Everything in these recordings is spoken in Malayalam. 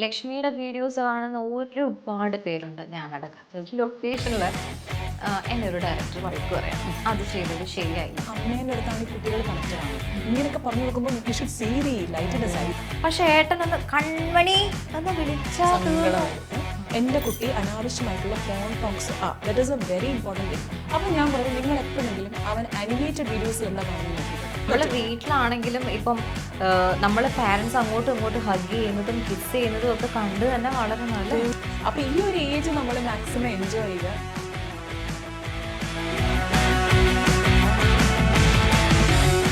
ലക്ഷ്മിയുടെ വീഡിയോസ് കാണുന്ന ഒരുപാട് പേരുണ്ട്. ഞങ്ങളുടെ ലൊക്കേഷനിൽ എന്നെ ഒരു ഡയറക്ടർ വഴക്ക് പറയാം, അത് ചെയ്തത് ശരിയായി. അമ്മേൻ്റെ അടുത്താണ് ഈ കുട്ടികൾ കണക്റ്റഡ് ആണ്. ഇങ്ങനെയൊക്കെ പറഞ്ഞു നോക്കുമ്പോൾ you should see the light in the side. പക്ഷെ ഏട്ടനൊന്ന് കൺമണി എന്ന് വിളിച്ചാൽ എൻ്റെ കുട്ടി അനാവശ്യമായിട്ടുള്ള phone talks that is a very important thing. അപ്പോൾ ഞാൻ പറയും, നിങ്ങൾ എപ്പോഴെങ്കിലും അവൻ അനിമേറ്റഡ് വീഡിയോസ് എന്താ കാണുന്നത് നോക്കിയിട്ട്. നമ്മൾ വീട്ടിലാണെങ്കിലും ഇപ്പം നമ്മൾ പാരൻസ് അങ്ങോട്ടും ഇങ്ങോട്ടും ഹഗ് ചെയ്യുന്നതും കിസ് ചെയ്യുന്നതും ഒക്കെ കണ്ട് തന്നെ വളരെ നല്ലത്. അപ്പോൾ ഈ ഒരു ഏജ് നമ്മൾ മാക്സിമം എൻജോയ് ചെയ്യുക.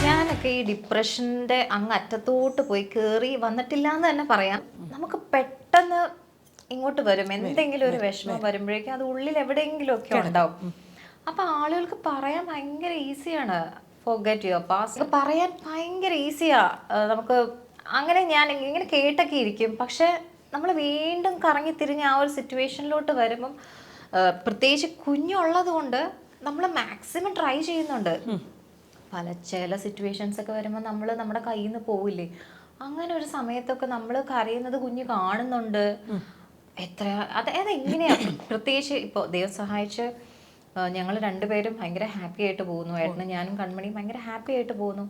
ഞാനൊക്കെ ഈ ഡിപ്രഷൻ്റെ അങ്ങ് അറ്റത്തോട്ട് പോയി കയറി വന്നിട്ടില്ല എന്ന് തന്നെ പറയാം. നമുക്ക് പെട്ടെന്ന് ഇങ്ങോട്ട് വരും എന്തെങ്കിലും ഒരു വിഷമം വരുമ്പോഴേക്കും അത് ഉള്ളിൽ എവിടെയെങ്കിലും ഒക്കെ ഉണ്ടാവും. അപ്പം ആളുകൾക്ക് പറയാൻ ഭയങ്കര ഈസിയാണ്, ഫോർഗെറ്റ് യുവർ പാസ്റ്റ് പറയാൻ ഭയങ്കര ഈസിയാ നമുക്ക്. അങ്ങനെ ഞാൻ ഇങ്ങനെ കേട്ടൊക്കെ ഇരിക്കും. പക്ഷെ നമ്മൾ വീണ്ടും കറങ്ങി തിരിഞ്ഞ് ആ ഒരു സിറ്റുവേഷനിലോട്ട് വരുമ്പം പ്രത്യേകിച്ച് കുഞ്ഞുള്ളത് കൊണ്ട് നമ്മൾ മാക്സിമം ട്രൈ ചെയ്യുന്നുണ്ട്. ചില സിറ്റുവേഷൻസ് ഒക്കെ വരുമ്പോൾ നമ്മൾ നമ്മുടെ കയ്യിൽ നിന്ന് പോവില്ലേ, അങ്ങനെ ഒരു സമയത്തൊക്കെ നമ്മൾ കരയുന്നത് കുഞ്ഞ് കാണുന്നുണ്ട്. അതെങ്ങനെയാണ് പ്രത്യേകിച്ച് ഇപ്പോൾ ദൈവം സഹായിച്ച് ഞങ്ങൾ രണ്ടുപേരും ഭയങ്കര ഹാപ്പി ആയിട്ട് പോകുന്നു. ഏട്ടനും ഞാനും കൺമണിയും ഭയങ്കര ഹാപ്പി ആയിട്ട് പോകുന്നു.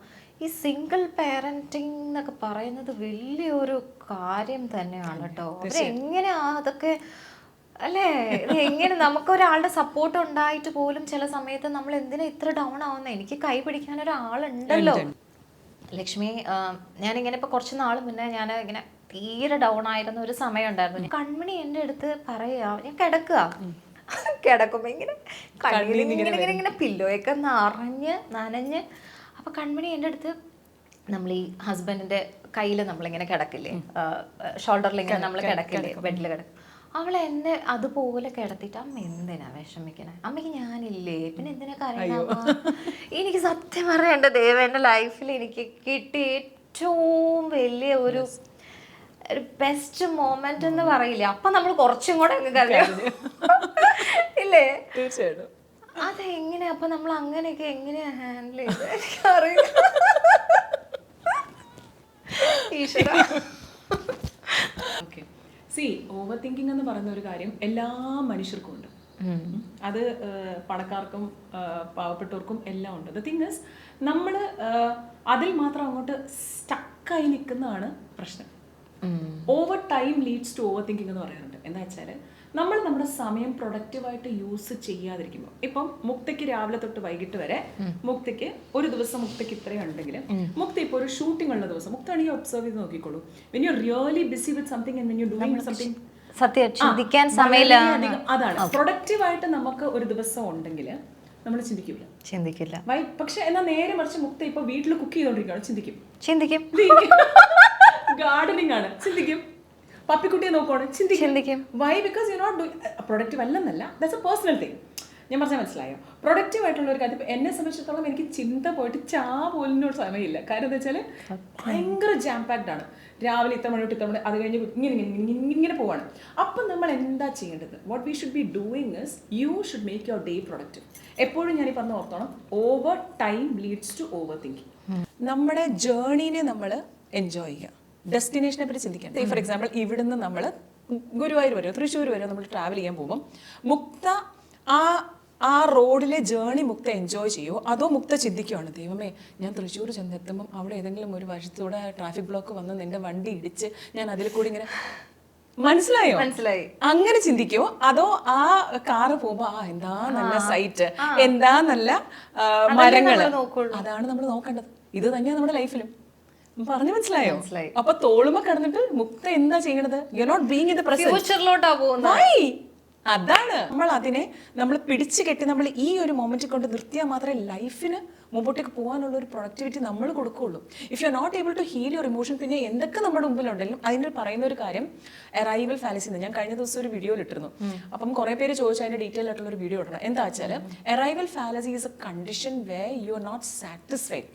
ഈ സിംഗിൾ പാരന്റിങ് എന്നൊക്കെ പറയുന്നത് വലിയൊരു കാര്യം തന്നെയാണ് കേട്ടോ. അവരെങ്ങനെയാ അതൊക്കെ അല്ലേ, എങ്ങനെ നമുക്കൊരാളുടെ സപ്പോർട്ട് ഉണ്ടായിട്ട് പോലും ചില സമയത്ത് നമ്മൾ എന്തിനാ ഇത്ര ഡൗൺ ആവുന്നത്? എനിക്ക് കൈ പിടിക്കാൻ ഒരാളുണ്ടല്ലോ. ലക്ഷ്മി, ഞാനിങ്ങനെ ഇപ്പൊ കുറച്ച് നാൾ മുന്നേ ഞാൻ ഇങ്ങനെ തീരെ ഡൗൺ ആയിരുന്ന ഒരു സമയം ഉണ്ടായിരുന്നു. കൺമണി എൻ്റെ അടുത്ത് പറയാ, ഞാൻ കിടക്കുമ്പോ ഇങ്ങനെ ഇങ്ങനെ പില്ലോയൊക്കെ നനഞ്ഞ് അപ്പൊ കൺമണി എൻ്റെ അടുത്ത്, നമ്മൾ ഈ ഹസ്ബൻഡിന്റെ കയ്യിൽ നമ്മളിങ്ങനെ കിടക്കില്ലേ, ഷോൾഡറിൽ ഇങ്ങനെ നമ്മൾ കിടക്കില്ലേ, ബെഡിൽ കിടക്കും. അവൾ എന്നെ അതുപോലെ കിടത്തിട്ട്, അമ്മ എന്തിനാ വിഷമിക്കണേ, അമ്മയ്ക്ക് ഞാനില്ലേ, പിന്നെ എന്തിനാ കരയണ? എനിക്ക് സത്യം പറയേണ്ട ദൈവം, എൻ്റെ ലൈഫിൽ എനിക്ക് കിട്ടിയ ഏറ്റവും വലിയ ഒരു ബെസ്റ്റ് മൊമെന്റ് എന്ന് പറയില്ലേ, അപ്പൊ നമ്മൾ കുറച്ചും കൂടെ ഇല്ലേ? തീർച്ചയായിട്ടും. അതെങ്ങനെയാ അപ്പൊ നമ്മൾ അങ്ങനെയൊക്കെ എങ്ങനെയാ ഹാൻഡിൽ ചെയ്ത് എനിക്കറിയില്ല. ഈശ്വര. സി, ഓവർ തിങ്കിങ് എന്ന് പറയുന്ന ഒരു കാര്യം എല്ലാ മനുഷ്യർക്കും ഉണ്ട്. അത് പണക്കാർക്കും പാവപ്പെട്ടവർക്കും എല്ലാം ഉണ്ട്. ദ തിങ് ഇസ്, നമ്മൾ അതിൽ മാത്രം അങ്ങോട്ട് സ്റ്റക്കായി നിൽക്കുന്നതാണ് പ്രശ്നം. Over time leads to over thinking എന്ന് പറയാറുണ്ട്. എന്താ വെച്ചാൽ, നമ്മൾ നമ്മുടെ സമയം പ്രൊഡക്റ്റീവായിട്ട് യൂസ് ചെയ്യാതിരിക്കുമ്പോൾ, ഇപ്പം മുക്തയ്ക്ക് രാവിലെ തൊട്ട് വൈകിട്ട് വരെ മുക്തയ്ക്ക് ഒരു ദിവസം മുക്തയ്ക്ക് ഇത്രയും ഉണ്ടെങ്കിൽ, മുക്ത ഇപ്പോൾ ഒരു ഷൂട്ടിംഗ് ഉള്ള ദിവസം മുക്താണെങ്കിൽ ഒബ്സർവ് ചെയ്ത് നോക്കിക്കോളൂ. When you really busy with something and when you doing something, ചിന്തിക്കാൻ സമയമില്ല. അതാണ് പ്രൊഡക്റ്റീവായിട്ട് നമുക്ക് ഒരു ദിവസം ഉണ്ടെങ്കിൽ നമ്മൾ ചിന്തിക്കില്ല. പക്ഷെ എന്നാൽ നേരെ മറിച്ച് മുക്ത ഇപ്പൊ വീട്ടിൽ കുക്ക് ചെയ്തോണ്ടിരിക്കുകയാണ്, ചിന്തിക്കും. ഗാർഡനിങ് ആണ്, ചിന്തിക്കും. പപ്പിക്കുട്ടിയെ നോക്കുവാണ്, ചിന്തിക്കും. Why? Because you not doing productive അല്ലെന്നല്ല, ദാറ്റ്സ് എ പേഴ്സണൽ തിങ്. ഞാൻ പറഞ്ഞാൽ മനസ്സിലായോ? പ്രൊഡക്റ്റീവ് ആയിട്ടുള്ള ഒരു കാര്യം. എന്നെ സംബന്ധിച്ചിടത്തോളം എനിക്ക് ചിന്ത പോയിട്ട് പോലും സമയമില്ല. കാര്യം എന്താ വെച്ചാൽ ഭയങ്കര ജാം പാക്ഡ് ആണ്. രാവിലെ ഇത്ര മണി തൊട്ട് ഇത്ര മണി, അത് കഴിഞ്ഞ് ഇങ്ങനെ പോവാണ്. അപ്പം നമ്മൾ എന്താ ചെയ്യേണ്ടത്? What we should be doing is, you should make your day productive. എപ്പോഴും ഞാൻ ഈ പറഞ്ഞ ഓർത്തോണം, over time leads to over thinking. നമ്മുടെ ജേർണീനെ നമ്മൾ എൻജോയ് ചെയ്യുക, ഡെസ്റ്റിനേഷനെ പറ്റി ചിന്തിക്കാം. ഫോർ എക്സാമ്പിൾ, ഇവിടുന്ന് നമ്മൾ ഗുരുവായൂർ വരെ, തൃശ്ശൂർ വരെ നമ്മൾ ട്രാവൽ ചെയ്യാൻ പോകുമ്പോൾ മുക്ത ആ റോഡിലെ ജേർണി മുക്ത എൻജോയ് ചെയ്യുമോ, അതോ മുക്ത ചിന്തിക്കുകയാണ്, ദൈവമേ ഞാൻ തൃശ്ശൂർ ചെന്നെത്തുമ്പം അവിടെ ഏതെങ്കിലും ഒരു വശത്തൂടെ ട്രാഫിക് ബ്ലോക്ക് വന്ന് നിന്റെ വണ്ടി ഇടിച്ച് ഞാൻ അതിൽ കൂടി ഇങ്ങനെ, മനസ്സിലായി അങ്ങനെ ചിന്തിക്കോ, അതോ ആ കാറ് പോകുമ്പോ എന്താ നല്ല സൈറ്റ്, എന്താ നല്ല മരങ്ങള്, അതാണ് നമ്മൾ നോക്കേണ്ടത്. ഇത് തന്നെയാണ് നമ്മുടെ ലൈഫിലും. പറഞ്ഞു മനസ്സിലായോ? അപ്പൊ തോളുമ്പോ കിടന്നിട്ട് മുക്ത എന്താ ചെയ്യണത്? You not being in the present. അതാണ് നമ്മൾ പിടിച്ചു കെട്ടി നമ്മൾ ഈ ഒരു മൊമെന്റ് കൊണ്ട് നിർത്തിയാൽ മാത്രമേ ലൈഫിന് മുമ്പോട്ടേക്ക് പോകാനുള്ള ഒരു പ്രൊഡക്ടിവിറ്റി നമ്മൾ കൊടുക്കുകയുള്ളൂ. If you are not able to heal your emotion, പിന്നെ എന്തൊക്കെ നമ്മുടെ മുമ്പിലുണ്ടെങ്കിലും അതിന് പറയുന്ന ഒരു കാര്യം അറൈവൽ ഫാലസി എന്ന്. ഞാൻ കഴിഞ്ഞ ദിവസം ഒരു വീഡിയോയിൽ ഇട്ടിരുന്നു. അപ്പം കുറെ പേര് ചോദിച്ചു അതിന്റെ ഡീറ്റെയിൽ ആയിട്ടുള്ള ഒരു വീഡിയോ ഇടണം. എന്താ വെച്ചാൽ, arrival fallacy is a condition way you are not satisfied.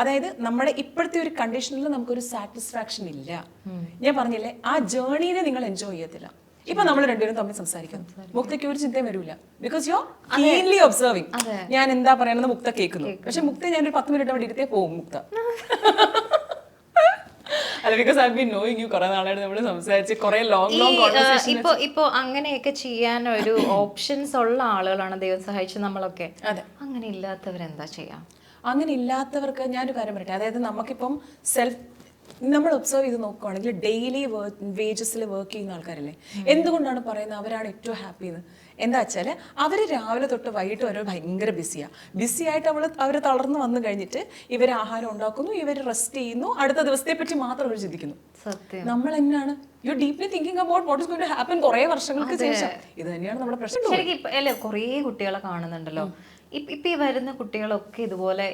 അതായത് നമ്മുടെ ഇപ്പോഴത്തെ ഒരു കണ്ടീഷനിൽ നമുക്കൊരു സാറ്റിസ്ഫാക്ഷൻ ഇല്ല. ഞാൻ പറഞ്ഞില്ലേ, ആ ജേർണീനെ നിങ്ങൾ എൻജോയ് ചെയ്യത്തില്ല. ഇപ്പൊ നമ്മൾ രണ്ടുപേരും തമ്മിൽ സംസാരിക്കുന്നു, മുക്തയ്ക്ക് ഒരു ചിന്തയും വരില്ല. Because you keenly observing. ഞാൻ എന്താ പറയണെന്ന് മുക്ത കേൾക്കുന്നു. പക്ഷെ മുക്ത ഞാനൊരു 10 മിനിറ്റ് അവിടെ ഇരുത്തേ പോകും മുക്ത. അല്ല, because I been knowing you കുറെ നാളായിട്ട് നമ്മൾ സംസാരിച്ച് കുറെ ലോങ് കോൺവെർസേഷൻ. ഇപ്പൊ അങ്ങനെയൊക്കെ ചെയ്യാൻ ഒരു ഓപ്ഷൻസ് ഉള്ള ആളുകളാണ് ദൈവം സഹായിച്ച് നമ്മളൊക്കെ. അതെ. അങ്ങനെ ഇല്ലാത്തവരെന്താ ചെയ്യാം? അങ്ങനെ ഇല്ലാത്തവർക്ക് ഞാനൊരു കാര്യം പറയട്ടെ, അതായത് നമുക്കിപ്പം നമ്മൾ ഒബ്സർവ് ചെയ്ത് നോക്കുവാണെങ്കിൽ ഡെയിലി വേജസിൽ വർക്ക് ചെയ്യുന്ന ആൾക്കാരല്ലേ, എന്തുകൊണ്ടാണ് പറയുന്നത് അവരാണ് ഏറ്റവും ഹാപ്പി എന്ന്? എന്താ വെച്ചാൽ അവർ രാവിലെ തൊട്ട് വൈകിട്ട് വരെ ഭയങ്കര ബിസി ആയിട്ട് അവർ തളർന്നു വന്നു കഴിഞ്ഞിട്ട് ഇവർ ആഹാരം ഉണ്ടാക്കുന്നു, ഇവർ റെസ്റ്റ് ചെയ്യുന്നു, അടുത്ത ദിവസത്തെ പറ്റി മാത്രം അവർ ചിന്തിക്കുന്നു. നമ്മൾ എന്നാണ് you deeply thinking about what is going to happen കുറേ വർഷങ്ങൾക്ക് ശേഷം. ഇത് തന്നെയാണ് നമ്മുടെ പ്രശ്നം. ശരിക്കും അല്ലേ, കുറേ കുട്ടികളെ കാണുന്നുണ്ടല്ലോ ഇപ്പൊ ഈ വരുന്ന കുട്ടികളൊക്കെ ഇതുപോലെ.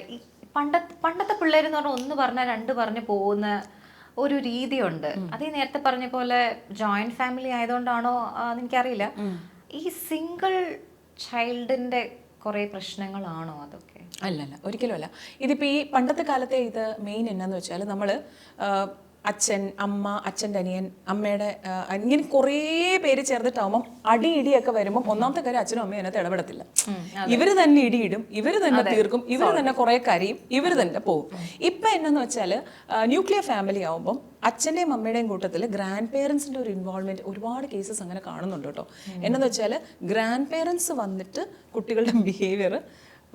പണ്ടത്തെ പിള്ളേരെന്ന് പറഞ്ഞാൽ ഒന്ന് പറഞ്ഞാൽ രണ്ട് പറഞ്ഞ് പോകുന്ന ഒരു രീതിയുണ്ട്. അത് ഈ നേരത്തെ പറഞ്ഞ പോലെ ജോയിന്റ് ഫാമിലി ആയതുകൊണ്ടാണോ എനിക്കറിയില്ല, ഈ സിംഗിൾ ചൈൽഡിന്റെ കുറെ പ്രശ്നങ്ങളാണോ അതൊക്കെ? അല്ലല്ല, ഒരിക്കലും അല്ല. ഇതിപ്പോ ഈ പണ്ടത്തെ കാലത്തെ ഇത് മെയിൻ എന്നാന്ന് വെച്ചാൽ നമ്മള് അച്ഛൻ, അമ്മ, അച്ഛൻ്റെ അനിയൻ, അമ്മയുടെ ഇങ്ങനെ കുറേ പേര് ചേർന്നിട്ടാവുമ്പം ഇടിയൊക്കെ വരുമ്പോൾ ഒന്നാമത്തെ കാര്യം അച്ഛനും അമ്മയും അതിനകത്ത് ഇടപെടത്തില്ല. ഇവര് തന്നെ ഇടിയിടും, ഇവര് തന്നെ തീർക്കും, ഇവര് തന്നെ കുറെ കരയും, ഇവര് തന്നെ പോകും. ഇപ്പൊ എന്നാന്ന് വെച്ചാൽ ന്യൂക്ലിയർ ഫാമിലി ആവുമ്പം അച്ഛൻ്റെയും അമ്മയുടെയും കൂട്ടത്തിൽ ഗ്രാൻഡ് പേരൻസിന്റെ ഒരു ഇൻവോൾവ്മെന്റ് ഒരുപാട് കേസസ് അങ്ങനെ കാണുന്നുണ്ട് കേട്ടോ. എന്നാന്ന് വെച്ചാൽ ഗ്രാൻഡ് പേരൻസ് വന്നിട്ട് കുട്ടികളുടെ behaviour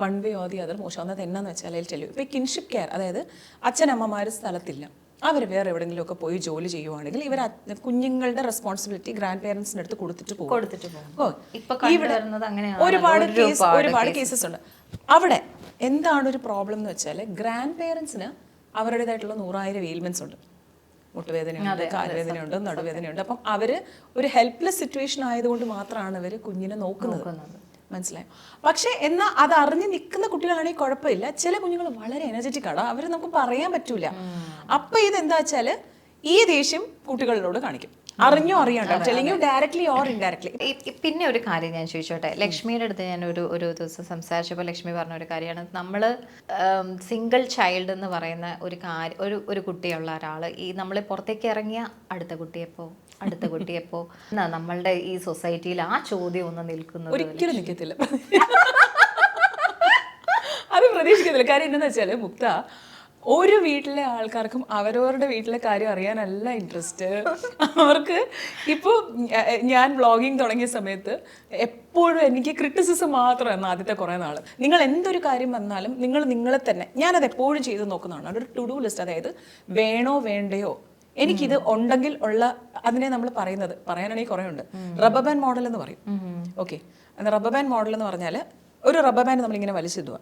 one way or the other മോശം. എന്നാന്ന് വെച്ചാൽ ഇപ്പൊ ഈ കിൻഷിപ്പ് കെയർ, അതായത് അച്ഛനമ്മമാർ സ്ഥലത്തില്ല, അവർ വേറെ എവിടെയെങ്കിലുമൊക്കെ പോയി ജോലി ചെയ്യുവാണെങ്കിൽ ഇവർ കുഞ്ഞുങ്ങളുടെ റെസ്പോൺസിബിലിറ്റി ഗ്രാൻഡ് പേരൻസിന്റെ അടുത്ത് കൊടുത്തിട്ട് പോകും. ഇവിടെ ഒരുപാട് കേസസ് ഉണ്ട്. അവിടെ എന്താണ് ഒരു പ്രോബ്ലം എന്ന് വെച്ചാൽ ഗ്രാൻഡ് പേരൻസിന് അവരുടേതായിട്ടുള്ള 100,000 എയിൽമെന്റ്സ് ഉണ്ട്. മുട്ടുവേദനയുണ്ട്, കാലുവേദനയുണ്ട്, നടുവേദനയുണ്ട്. അപ്പം അവര് ഒരു ഹെൽപ്ലെസ് സിറ്റുവേഷൻ ആയതുകൊണ്ട് മാത്രമാണ് അവർ കുഞ്ഞിനെ നോക്കുന്നത്. മനസ്സിലായോ? പക്ഷെ എന്നാൽ അത് അറിഞ്ഞ് നിൽക്കുന്ന കുട്ടികളാണെങ്കിൽ കുഴപ്പമില്ല. ചില കുഞ്ഞുങ്ങൾ വളരെ എനർജറ്റിക് ആണ്, അവർ നമുക്ക് പറയാൻ പറ്റൂല. അപ്പൊ ഇതെന്താ വെച്ചാല് ഈ ദേഷ്യം കുട്ടികളിലോട് കാണിക്കും, അറിഞ്ഞോ അറിയാണ്ടോ, അല്ലെങ്കിൽ ഡയറക്ട്ലി ഓർ ഇൻഡയറക്ട്ലി. പിന്നെ ഒരു കാര്യം ഞാൻ ചോദിച്ചോട്ടെ, ലക്ഷ്മിയുടെ അടുത്ത് ഞാൻ ഒരു ദിവസം സംസാരിച്ചപ്പോൾ ലക്ഷ്മി പറഞ്ഞ ഒരു കാര്യമാണ്, നമ്മള് സിംഗിൾ ചൈൽഡ് എന്ന് പറയുന്ന ഒരു കാര്യം, ഒരു കുട്ടിയുള്ള ഒരാള് ഈ നമ്മൾ പുറത്തേക്ക് ഇറങ്ങിയ അടുത്ത കുട്ടിയെപ്പോ നമ്മളുടെ ഈ സൊസൈറ്റിയിൽ ആ ചോദ്യം ഒന്ന് നിൽക്കുന്നത് ഒരിക്കലും നിൽക്കത്തില്ല. അത് പ്രതീക്ഷിക്കത്തില്ല. കാര്യം എന്താണെന്ന് വെച്ചാല് മുക്ത, ഒരു വീട്ടിലെ ആൾക്കാർക്കും അവരവരുടെ വീട്ടിലെ കാര്യം അറിയാനല്ല ഇൻട്രസ്റ്റ്. അവർക്ക് ഇപ്പോൾ ഞാൻ വ്ളോഗിങ് തുടങ്ങിയ സമയത്ത് എപ്പോഴും എനിക്ക് ക്രിറ്റിസിസം മാത്രമായിരുന്നു ആദ്യത്തെ കുറേ നാൾ. നിങ്ങൾ എന്തൊരു കാര്യം വന്നാലും നിങ്ങളെ തന്നെ, ഞാനത് എപ്പോഴും ചെയ്ത് നോക്കുന്നതാണ്. അതൊരു ടു ഡു ലിസ്റ്റ്, അതായത് വേണോ വേണ്ടയോ, എനിക്കിത് ഉണ്ടെങ്കിൽ ഉള്ള അതിനെ നമ്മൾ പറയാനാണെങ്കിൽ കുറേ ഉണ്ട്. റബ്ബർ ബാൻഡ് മോഡൽ എന്ന് പറയും. ഓക്കെ, റബ്ബർ ബാൻഡ് മോഡൽ എന്ന് പറഞ്ഞാൽ ഒരു റബ്ബർ ബാൻഡ് നമ്മളിങ്ങനെ വലിച്ചിടുക,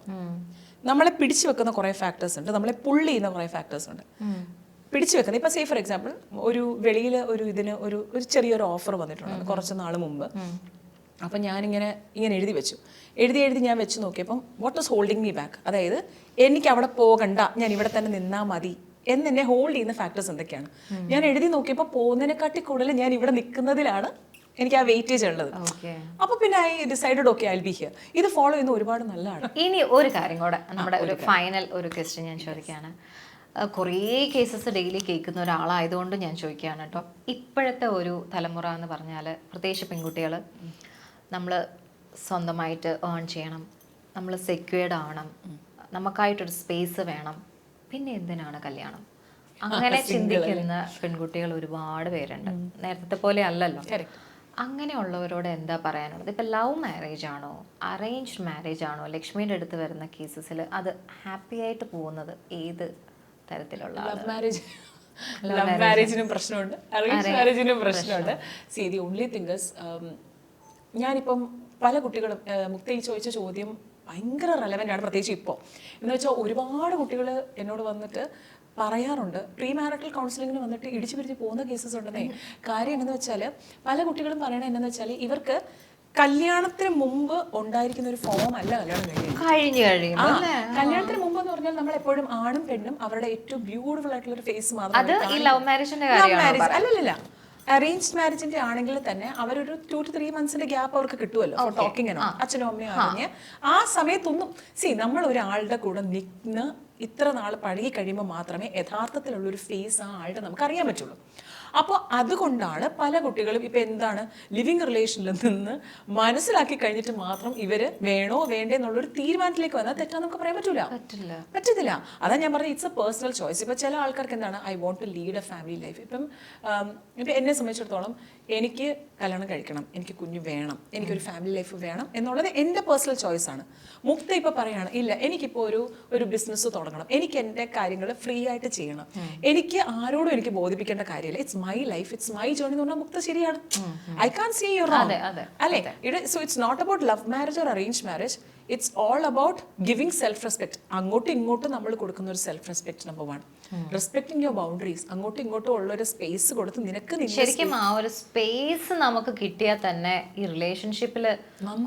നമ്മളെ പിടിച്ചു വെക്കുന്ന കുറേ ഫാക്ടേഴ്സ് ഉണ്ട്, നമ്മളെ പുള്ളി ചെയ്യുന്ന കുറേ ഫാക്ടേഴ്സ് ഉണ്ട്. പിടിച്ചു വെക്കുന്നത് ഇപ്പൊ സേ ഫോർ എക്സാമ്പിൾ ഒരു വെളിയിൽ ഇതിന് ഒരു ചെറിയൊരു ഓഫർ വന്നിട്ടുണ്ട് കുറച്ച് നാൾ മുമ്പ്. അപ്പം ഞാനിങ്ങനെ എഴുതി ഞാൻ വെച്ച് നോക്കിയപ്പം what is holding me back, അതായത് എനിക്ക് അവിടെ പോകണ്ട, ഞാൻ ഇവിടെ തന്നെ നിന്നാൽ മതി എന്നെ ഹോൾഡ് ചെയ്യുന്ന ഫാക്ടേഴ്സ് എന്തൊക്കെയാണ്. ഞാൻ എഴുതി നോക്കിയപ്പോൾ പോകുന്നതിനെക്കാട്ടി കൂടുതൽ ഞാൻ ഇവിടെ നിൽക്കുന്നതിലാണ് എനിക്ക് ആ വെയിറ്റേജ് ഉള്ളത്. അപ്പൊ പിന്നെ I decided okay I will be here. ഇത് ഫോളോ ചെയ്യുന്ന ഒരുപാട് നല്ലതാണ്. ഇനി ഒരു കാര്യം കൂടെ, നമ്മുടെ ഒരു ഫൈനൽ ഒരു ക്വസ്റ്റ്യൻ ഞാൻ ചോദിക്കുകയാണ്. കുറേ കേസസ് ഡെയിലി കേൾക്കുന്ന ഒരാളായതുകൊണ്ട് ഞാൻ ചോദിക്കുകയാണ് കേട്ടോ. ഇപ്പോഴത്തെ ഒരു തലമുറ എന്ന് പറഞ്ഞാൽ, പ്രത്യേകിച്ച് പെൺകുട്ടികൾ, നമ്മൾ സ്വന്തമായിട്ട് ഏൺ ചെയ്യണം, നമ്മൾ സെക്യൂർഡ് ആവണം, നമുക്കായിട്ടൊരു സ്പേസ് വേണം, പിന്നെ എന്തിനാണ് കല്യാണം, അങ്ങനെ ചിന്തിക്കുന്ന പെൺകുട്ടികൾ ഒരുപാട് പേരുണ്ട്. നേരത്തെ പോലെ അല്ലല്ലോ. അങ്ങനെയുള്ളവരോട് എന്താ പറയാനുള്ളത്? ഇപ്പം ലവ് മാരേജ് ആണോ അറേഞ്ച്ഡ് മാരേജ് ആണോ ലക്ഷ്മിയുടെ അടുത്ത് വരുന്ന കേസസിൽ അത് ഹാപ്പി ആയിട്ട് പോകുന്നത് ഏത് തരത്തിലുള്ള? ലവ് മാരേജിനും പ്രശ്നമുണ്ട്, അറേഞ്ച് മാരേജിനും പ്രശ്നമുണ്ട്. C the only thing is, ഞാനിപ്പം പല കുട്ടികളും മുക്തി ചോദിച്ച ചോദ്യം ഭയങ്കര റെലവൻ്റ് ആണ്, പ്രത്യേകിച്ച് ഇപ്പോൾ എന്ന് വെച്ചാൽ ഒരുപാട് കുട്ടികൾ എന്നോട് വന്നിട്ട് പറയാറുണ്ട്, പ്രീ മാരിറ്റൽ കൗൺസിലിങ്ങിന് വന്നിട്ട് ഇടിച്ചു പിരിച്ച് പോകുന്ന കേസസ് ഉണ്ടെന്നേ. കാര്യം എന്താണെന്ന് വെച്ചാൽ പല കുട്ടികളും പറയണത് എന്താണെന്ന് വെച്ചാൽ ഇവർക്ക് കല്യാണത്തിന് മുമ്പ് ഉണ്ടായിരിക്കുന്ന ഒരു ഫോം അല്ല കല്യാണത്തിന് മുമ്പ് എന്ന് പറഞ്ഞാൽ നമ്മൾ എപ്പോഴും ആണും പെണ്ണും അവരുടെ ഏറ്റവും ബ്യൂട്ടിഫുൾ ആയിട്ടുള്ള ഒരു ഫേസ് മാത്രം. അല്ലല്ല, അറേഞ്ച്ഡ് മാരേജിന്റെ ആണെങ്കിൽ തന്നെ അവരൊരു 2 to 3 months ഗ്യാപ്പ് അവർക്ക് കിട്ടുമല്ലോ ടോക്കിങ്ങിനോ, അച്ഛനും അമ്മയും അറിഞ്ഞ് ആ സമയത്തൊന്നും നമ്മൾ ഒരാളുടെ കൂടെ നിന്ന് ഇത്ര നാൾ പഴകി കഴിയുമ്പോൾ മാത്രമേ യഥാർത്ഥത്തിലുള്ളൊരു ഫേസ് ആ ആളുടെ നമുക്ക് അറിയാൻ പറ്റുള്ളൂ. അപ്പോൾ അതുകൊണ്ടാണ് പല കുട്ടികളും ഇപ്പം എന്താണ് ലിവിങ് റിലേഷനിൽ നിന്ന് മനസ്സിലാക്കി കഴിഞ്ഞിട്ട് മാത്രം ഇവർ വേണോ വേണ്ടേ എന്നുള്ളൊരു തീരുമാനത്തിലേക്ക് വന്നാൽ തെറ്റാന്ന് നമുക്ക് പറയാൻ പറ്റത്തില്ല. അതാ ഞാൻ പറഞ്ഞത്, ഇറ്റ്സ് എ പേഴ്സണൽ ചോയ്സ്. ഇപ്പം ചില ആൾക്കാർക്ക് എന്താണ്, I want to lead a family life. ഇപ്പം എന്നെ സംബന്ധിച്ചിടത്തോളം എനിക്ക് കല്യാണം കഴിക്കണം, എനിക്ക് കുഞ്ഞ് വേണം, എനിക്കൊരു ഫാമിലി ലൈഫ് വേണം എന്നുള്ളത് എൻ്റെ പേഴ്സണൽ ചോയ്സ് ആണ്. മുക്ത ഇപ്പോൾ പറയാണ്, ഇല്ല എനിക്കിപ്പോൾ ഒരു ബിസിനസ് തുടങ്ങണം, എനിക്ക് എൻ്റെ കാര്യങ്ങൾ ഫ്രീ ആയിട്ട് ചെയ്യണം, എനിക്ക് ആരോടും എനിക്ക് ബോധിപ്പിക്കേണ്ട കാര്യമില്ല, it's my life, it's my journey എന്ന് പറഞ്ഞാൽ മുക്ത ശരിയാണ്. I can see you wrong അല്ലേ? So it's not about love marriage or arrange marriage, it's all about giving self respect. അങ്ങോട്ടും ഇങ്ങോട്ടും നമ്മൾ കൊടുക്കുന്ന ഒരു self respect, number 1. Respecting your boundaries, അങ്ങോട്ടും ഇങ്ങോട്ടും ഉള്ള ഒരു സ്പേസ് കൊടുത്ത് നിനക്ക് ശരിക്കും ആ ഒരു സ്പേസ് നമുക്ക് കിട്ടിയാൽ തന്നെ ഈ റിലേഷൻഷിപ്പിൽ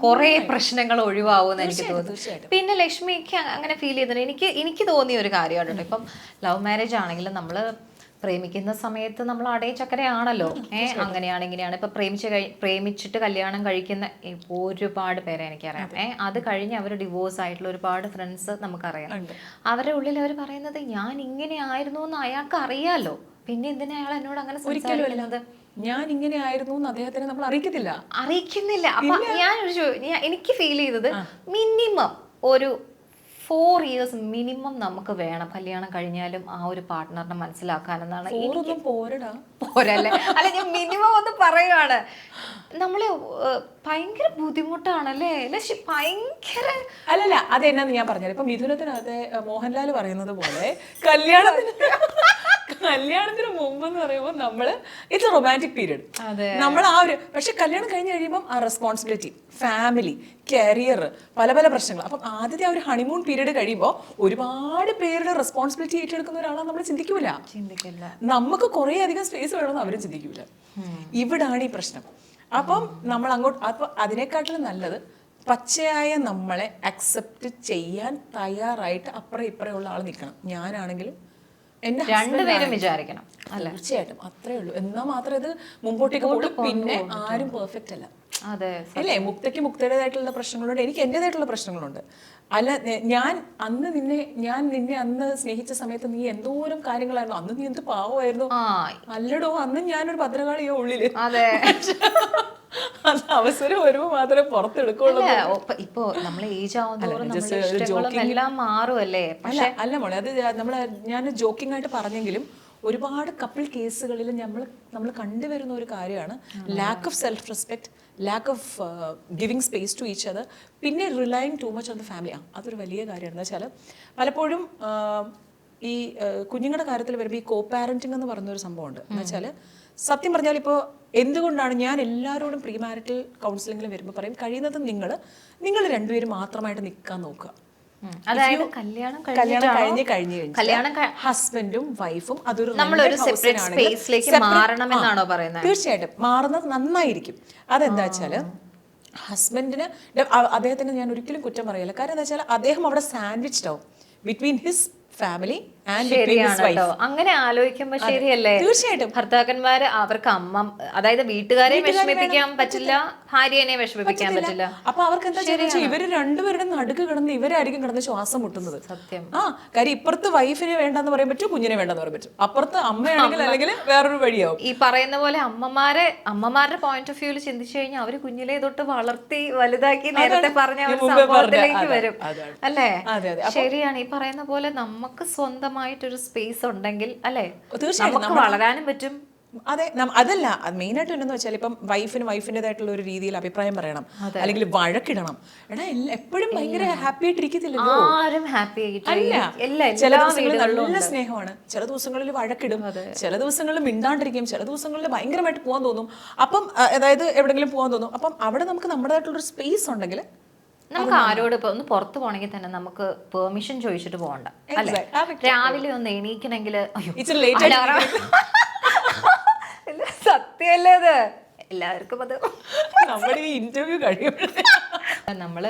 കുറെ പ്രശ്നങ്ങൾ ഒഴിവാകുമെന്ന് എനിക്ക് തോന്നുന്നു. പിന്നെ ലക്ഷ്മിക്ക് അങ്ങനെ ഫീൽ ചെയ്തിട്ടുണ്ട്. എനിക്ക് തോന്നിയ ഒരു കാര്യമാണ് കേട്ടോ. ഇപ്പം ലവ് മാരേജ് ആണെങ്കിലും നമ്മൾ പ്രേമിക്കുന്ന സമയത്ത് നമ്മൾ അടേ ചക്കരയാണല്ലോ. അങ്ങനെയാണ് ഇങ്ങനെയാണ്. ഇപ്പൊ പ്രേമിച്ചിട്ട് കല്യാണം കഴിക്കുന്ന ഒരുപാട് പേരെ എനിക്കറിയാം. അത് കഴിഞ്ഞ് അവർ ഡിവോഴ്സ് ആയിട്ടുള്ള ഒരുപാട് ഫ്രണ്ട്സ് നമുക്കറിയാം. അവരുടെ ഉള്ളിൽ അവർ പറയുന്നത് ഞാൻ ഇങ്ങനെ ആയിരുന്നു എന്ന് അയാൾക്ക് അറിയാലോ, പിന്നെ എന്തിനാ അയാൾ എന്നോട് അങ്ങനെ സംസാരിക്കുന്നത്? ഞാൻ ഇങ്ങനെ ആയിരുന്നു എന്ന് അദ്ദേഹത്തിന് നമ്മൾ അറിയിക്കുന്നില്ല. അപ്പൊ എനിക്ക് ഫീൽ ചെയ്തത് മിനിമം ഒരു 4 years മിനിമം നമുക്ക് വേണം കല്യാണം കഴിഞ്ഞാലും ആ ഒരു പാർട്ട്ണറിനെ മനസ്സിലാക്കാനെന്നാണ്. പോരല്ലേ? അല്ല, ഞാൻ മിനിമം ഒന്ന് പറയുവാണ്. നമ്മള് ഭയങ്കര ബുദ്ധിമുട്ടാണല്ലേ ഭയങ്കര. അല്ലല്ല, അതെന്നാന്ന് ഞാൻ പറഞ്ഞത്, ഇപ്പൊ മിഥുനത്തിനകത്ത് മോഹൻലാൽ പറയുന്നത് പോലെ കല്യാണത്തിന് മുമ്പെന്ന് പറയുമ്പോൾ നമ്മള് ഇറ്റ്സ് എ റൊമാൻറ്റിക് പീരീഡ്. നമ്മൾ ആ ഒരു, പക്ഷെ കല്യാണം കഴിഞ്ഞ് കഴിയുമ്പോൾ ആ റെസ്പോൺസിബിലിറ്റി, ഫാമിലി, കരിയർ, പല പല പ്രശ്നങ്ങൾ. അപ്പം ആദ്യത്തെ ആ ഒരു ഹണിമൂൺ പീരീഡ് കഴിയുമ്പോൾ ഒരുപാട് പേരുടെ റെസ്പോൺസിബിലിറ്റി ഏറ്റെടുക്കുന്ന ഒരാളാണ് നമ്മൾ ചിന്തിക്കില്ല. നമുക്ക് കുറേ അധികം സ്പേസ് വേണമെന്ന് അവരും ചിന്തിക്കൂല. ഇവിടാണ് ഈ പ്രശ്നം. അപ്പം നമ്മൾ അങ്ങോട്ട്, അപ്പൊ അതിനെക്കാട്ടിലും നല്ലത് പച്ചയായ നമ്മളെ അക്സെപ്റ്റ് ചെയ്യാൻ തയ്യാറായിട്ട് അപ്പുറം ഇപ്പുറമുള്ള ആൾ നിൽക്കണം. ഞാനാണെങ്കിലും രണ്ടുപേരും വിചാരിക്കണം. തീർച്ചയായിട്ടും അത്രേ ഉള്ളൂ. എന്നാൽ മാത്രമേ ഇത് മുമ്പോട്ടേക്ക് പോകുള്ളൂ. പിന്നെ ആരും പെർഫെക്റ്റ് അല്ല അല്ലേ? മുക്തയ്ക്ക് മുക്തയുടേതായിട്ടുള്ള പ്രശ്നങ്ങളുണ്ട്, എനിക്ക് എന്റേതായിട്ടുള്ള പ്രശ്നങ്ങളുണ്ട്. അല്ല, ഞാൻ നിന്നെ അന്ന് സ്നേഹിച്ച സമയത്ത് നീ എന്തോരം കാര്യങ്ങളായിരുന്നു, അന്ന് നീ എന്ത് പാവമായിരുന്നു. അല്ലടോ, അന്ന് ഞാനൊരു ഭദ്രകാളിയോ ഉള്ളില്. അത് അവസരം വരുമ്പോ മാത്രമേ പുറത്തെടുക്കുള്ളൂ. ഇപ്പൊ നമ്മൾ ഏജ് ആവുന്നതോറും എല്ലാം മാറുമല്ലേ? അല്ല മോളെ, അത് ഞാൻ ജോക്കിംഗ് ആയിട്ട് പറഞ്ഞെങ്കിലും ഒരുപാട് കപ്പിൾ കേസുകളിൽ നമ്മൾ കണ്ടുവരുന്ന ഒരു കാര്യമാണ് lack of self respect, lack of giving space to each other, പിന്നെ relying too much on the family. അതൊരു വലിയ കാര്യമാണ്. എന്ന് വെച്ചാൽ പലപ്പോഴും ഈ കുഞ്ഞുങ്ങളുടെ കാര്യത്തിൽ വരുമ്പോൾ ഈ കോ പാരന്റിങ് എന്ന് പറയുന്നൊരു സംഭവമുണ്ട്. എന്ന് വെച്ചാൽ സത്യം പറഞ്ഞാൽ ഇപ്പോൾ എന്തുകൊണ്ടാണ് ഞാൻ എല്ലാവരോടും പ്രീ മാരിറ്റൽ കൗൺസിലിംഗിൽ വരുമ്പോൾ പറയും, കഴിയുന്നതും നിങ്ങൾ രണ്ടുപേരും മാത്രമായിട്ട് നിൽക്കാൻ നോക്കുക. അതായത് കല്യാണം കഴിഞ്ഞ് ഹസ്ബൻഡും വൈഫും അതൊരു തീർച്ചയായിട്ടും മാറുന്നത് നന്നായിരിക്കും. അതെന്താ വെച്ചാല് ഹസ്ബൻഡിന്, അദ്ദേഹത്തിന് ഞാൻ ഒരിക്കലും കുറ്റം പറയില്ല. കാരണം എന്താ വെച്ചാൽ അദ്ദേഹം അവിടെ സാൻഡ്വിച്ച്ഡ് ആവും ബിറ്റ്വീൻ ഹിസ് ഫാമിലി ആൻഡ് അങ്ങനെ ആലോചിക്കുമ്പോ ശരിയല്ലേ? തീർച്ചയായിട്ടും ഭർത്താക്കന്മാര് അവർക്ക് അതായത് വീട്ടുകാരെ വിഷമിപ്പിക്കാൻ പറ്റില്ല, ഭാര്യനെ വിഷമിപ്പിക്കാൻ പറ്റില്ല. അപ്പൊ അവർക്ക് എന്താ ചെയ്യുക, ഇവര് രണ്ടുപേരുടെ നടുക്ക് കിടന്ന് ഇവരായിരിക്കും കിടന്ന് ശ്വാസം മുട്ടുന്നത്. സത്യം. കാര്യം ഇപ്പുറത്ത് വൈഫിനെ വേണ്ടെന്ന് പറയാൻ പറ്റും, കുഞ്ഞിനെ വേണ്ടെന്ന് പറയാൻ പറ്റും. അപ്പുറത്ത് അമ്മയാണെങ്കിൽ അല്ലെങ്കിൽ വേറൊരു വഴിയാവും. ഈ പറയുന്ന പോലെ അമ്മമാരുടെ പോയിന്റ് ഓഫ് വ്യൂവിൽ ചിന്തിച്ചു കഴിഞ്ഞാൽ അവര് കുഞ്ഞിലെ തൊട്ട് വളർത്തി വലുതാക്കി നേരത്തെ പറഞ്ഞ സംഭവത്തിലേക്ക് വരും അല്ലേ? ശരിയാണ്. ഈ പറയുന്ന പോലെ നമുക്ക് സ്വന്തമായിട്ടൊരു സ്പേസ് ഉണ്ടെങ്കിൽ അല്ലെ നമുക്ക് വളരാനും പറ്റും. അതെ, അതല്ല മെയിനായിട്ട് എന്താന്ന് വെച്ചാൽ ഇപ്പം വൈഫിൻ്റെതായിട്ടുള്ള ഒരു രീതിയിൽ അഭിപ്രായം പറയണം, അല്ലെങ്കിൽ വഴക്കിടണം. എപ്പോഴും ഭയങ്കര ഹാപ്പി ആയിട്ടിരിക്കത്തില്ലല്ലോ. ആരും ഹാപ്പി ചില ദിവസങ്ങളിൽ നല്ല സ്നേഹമാണ്, ചില ദിവസങ്ങളിൽ വഴക്കിടും, ചില ദിവസങ്ങളിൽ മിണ്ടാണ്ടിരിക്കും, ചില ദിവസങ്ങളിൽ ഭയങ്കരമായിട്ട് പോകാൻ തോന്നും. അപ്പം അതായത് എവിടെങ്കിലും പോകാൻ തോന്നും. അപ്പം അവിടെ നമുക്ക് നമ്മുടേതായിട്ടുള്ളൊരു സ്പേസ് ഉണ്ടെങ്കിൽ നമുക്ക് ആരോട് ഇപ്പൊ ഒന്ന് പുറത്തു പോകണമെങ്കിൽ തന്നെ നമുക്ക് പെർമിഷൻ ചോദിച്ചിട്ട് പോകണ്ട അല്ലെ? രാവിലെ ഒന്ന് എണീക്കണമെങ്കിൽ സത്യമല്ലേ? അത് എല്ലാവർക്കും അത് നമ്മുടെ ഈ ഇന്റർവ്യൂ കഴിയുമ്പോഴേ നമ്മള്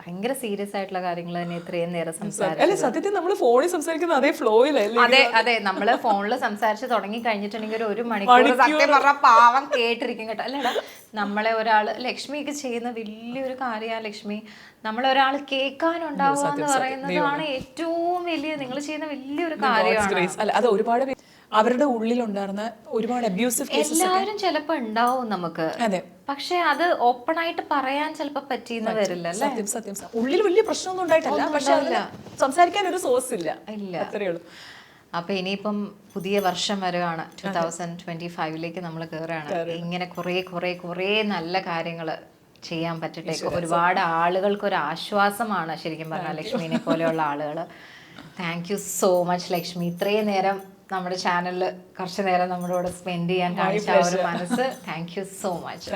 ഭയങ്കര സീരിയസ് ആയിട്ടുള്ള കാര്യങ്ങൾ തന്നെ ഇത്രയും നേരം സംസാരിച്ചു. സത്യത്തിൽ നമ്മൾ ഫോണിൽ സംസാരിക്കുന്ന അതേ ഫ്ലോയിലല്ലേ? അതെ നമ്മള് ഫോണിൽ സംസാരിച്ച് തുടങ്ങി കഴിഞ്ഞിട്ടുണ്ടെങ്കിൽ ഒരു മണിക്കൂർ സത്യം പറഞ്ഞ പാവം കേട്ടിരിക്കും കേട്ടോ. അല്ലടാ, നമ്മളെ ഒരാള് ലക്ഷ്മിക്ക് ചെയ്യുന്ന വലിയൊരു കാര്യമാണ് ലക്ഷ്മി. നമ്മളൊരാൾ കേൾക്കാനുണ്ടാവുക എന്ന് പറയുന്നതാണ് ഏറ്റവും വലിയ നിങ്ങൾ ചെയ്യുന്ന വലിയൊരു കാര്യമാണ്. അത് ഒരുപാട് അവരുടെ ഉള്ളിലുണ്ടായിരുന്ന ഒരുപാട് അബ്യൂസീവ് കേസസ്. എല്ലാവരും ചിലപ്പോ ഉണ്ടാവും നമുക്ക്, അതെ, പക്ഷെ അത് ഓപ്പൺ ആയിട്ട് പറയാൻ ചിലപ്പോ പറ്റിയെന്ന് വരില്ല അല്ലേ? സത്യം സത്യം. ഉള്ളിൽ വലിയ പ്രശ്നമൊന്നും ഉണ്ടായിട്ടില്ല, പക്ഷെ സംസാരിക്കാൻ ഒരു സോഴ്സ് ഇല്ല, അത്രേ ഉള്ളൂ. അപ്പൊ ഇനിയിപ്പം പുതിയ വർഷം വരികയാണ്, 2025ലേക്ക് നമ്മൾ കയറുകയാണ്. ഇങ്ങനെ കുറേ നല്ല കാര്യങ്ങൾ ചെയ്യാൻ പറ്റട്ടെ. ഒരുപാട് ആളുകൾക്ക് ഒരു ആശ്വാസമാണ് ശരിക്കും പറഞ്ഞാൽ ലക്ഷ്മിനെ പോലെയുള്ള ആളുകൾ. Thank you so much Lakshmi, ഇത്രയും നേരം നമ്മുടെ ചാനലിൽ കുറച്ച് നേരം നമ്മളോട് സ്പെൻഡ് ചെയ്യാൻ കാണിച്ച ആ ഒരു മനസ്സ്. Thank you so much.